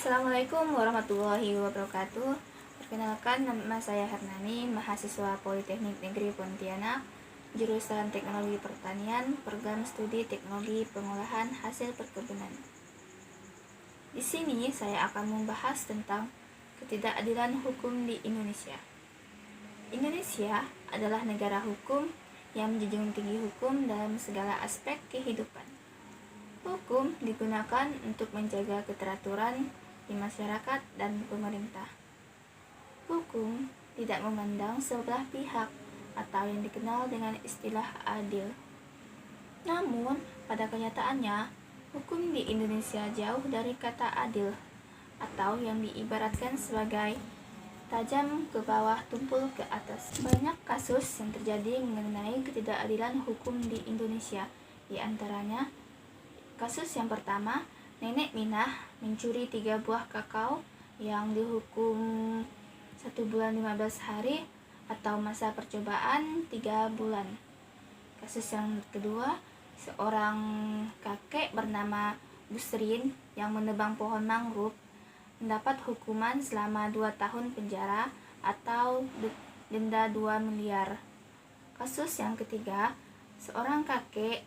Assalamualaikum warahmatullahi wabarakatuh. Perkenalkan, nama saya Hernani, mahasiswa Politeknik Negeri Pontianak, jurusan Teknologi Pertanian, program studi Teknologi Pengolahan Hasil Perkebunan. Di sini saya akan membahas tentang ketidakadilan hukum di Indonesia. Indonesia adalah negara hukum yang menjunjung tinggi hukum dalam segala aspek kehidupan. Hukum digunakan untuk menjaga keteraturan di masyarakat dan pemerintah. Hukum tidak memandang sebelah pihak atau yang dikenal dengan istilah adil. Namun, pada kenyataannya, hukum di Indonesia jauh dari kata adil atau yang diibaratkan sebagai tajam ke bawah, tumpul ke atas. Banyak kasus yang terjadi mengenai ketidakadilan hukum di Indonesia. Di antaranya, kasus yang pertama, Nenek Minah mencuri 3 buah kakao yang dihukum 1 bulan 15 hari atau masa percobaan 3 bulan. Kasus yang kedua, seorang kakek bernama Busrin yang menebang pohon mangrove mendapat hukuman selama 2 tahun penjara atau denda 2 miliar. Kasus yang ketiga, seorang kakek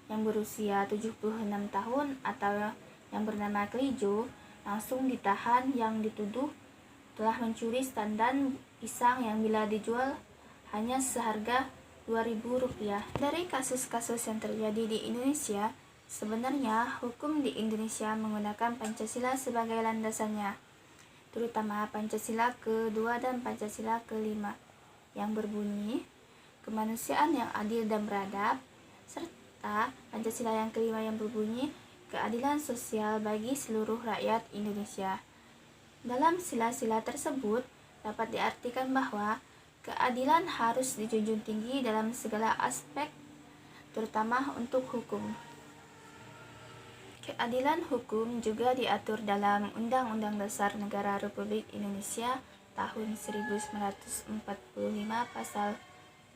yang berusia 76 tahun atau yang bernama Klijo langsung ditahan yang dituduh telah mencuri standan pisang yang bila dijual hanya seharga Rp2.000. Dari kasus-kasus yang terjadi di Indonesia, sebenarnya hukum di Indonesia menggunakan Pancasila sebagai landasannya, terutama Pancasila ke-2 dan Pancasila ke-5 yang berbunyi kemanusiaan yang adil dan beradab, serta Pancasila yang kelima yang berbunyi keadilan sosial bagi seluruh rakyat Indonesia. Dalam sila-sila tersebut dapat diartikan bahwa keadilan harus dijunjung tinggi dalam segala aspek, terutama untuk hukum. Keadilan hukum juga diatur dalam Undang-Undang Dasar Negara Republik Indonesia tahun 1945 pasal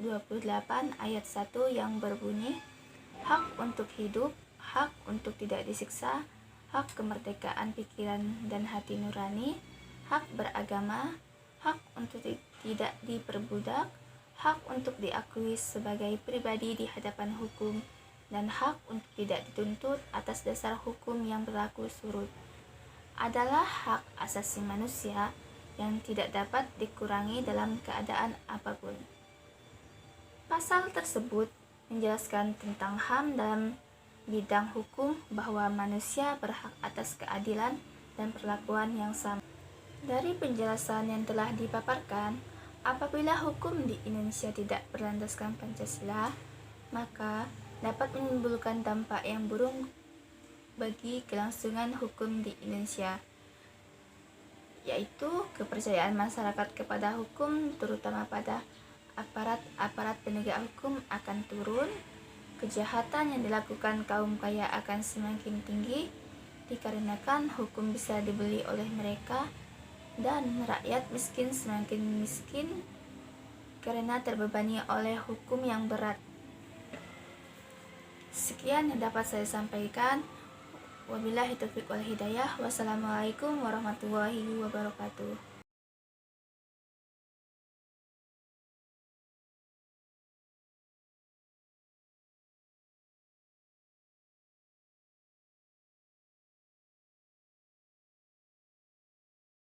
28 ayat 1 yang berbunyi hak untuk hidup, hak untuk tidak disiksa, hak kemerdekaan pikiran dan hati nurani, hak beragama, hak untuk tidak diperbudak, hak untuk diakui sebagai pribadi di hadapan hukum, dan hak untuk tidak dituntut atas dasar hukum yang berlaku surut, adalah hak asasi manusia yang tidak dapat dikurangi dalam keadaan apapun. Pasal tersebut menjelaskan tentang HAM dalam bidang hukum bahwa manusia berhak atas keadilan dan perlakuan yang sama. Dari penjelasan yang telah dipaparkan, apabila hukum di Indonesia tidak berlandaskan Pancasila, maka dapat menimbulkan dampak yang buruk bagi kelangsungan hukum di Indonesia, yaitu kepercayaan masyarakat kepada hukum, terutama pada aparat penegak hukum akan turun, kejahatan yang dilakukan kaum kaya akan semakin tinggi dikarenakan hukum bisa dibeli oleh mereka, dan rakyat miskin semakin miskin karena terbebani oleh hukum yang berat. Sekian yang dapat saya sampaikan. Wabillahi taufiq wal hidayah. Wassalamualaikum warahmatullahi wabarakatuh.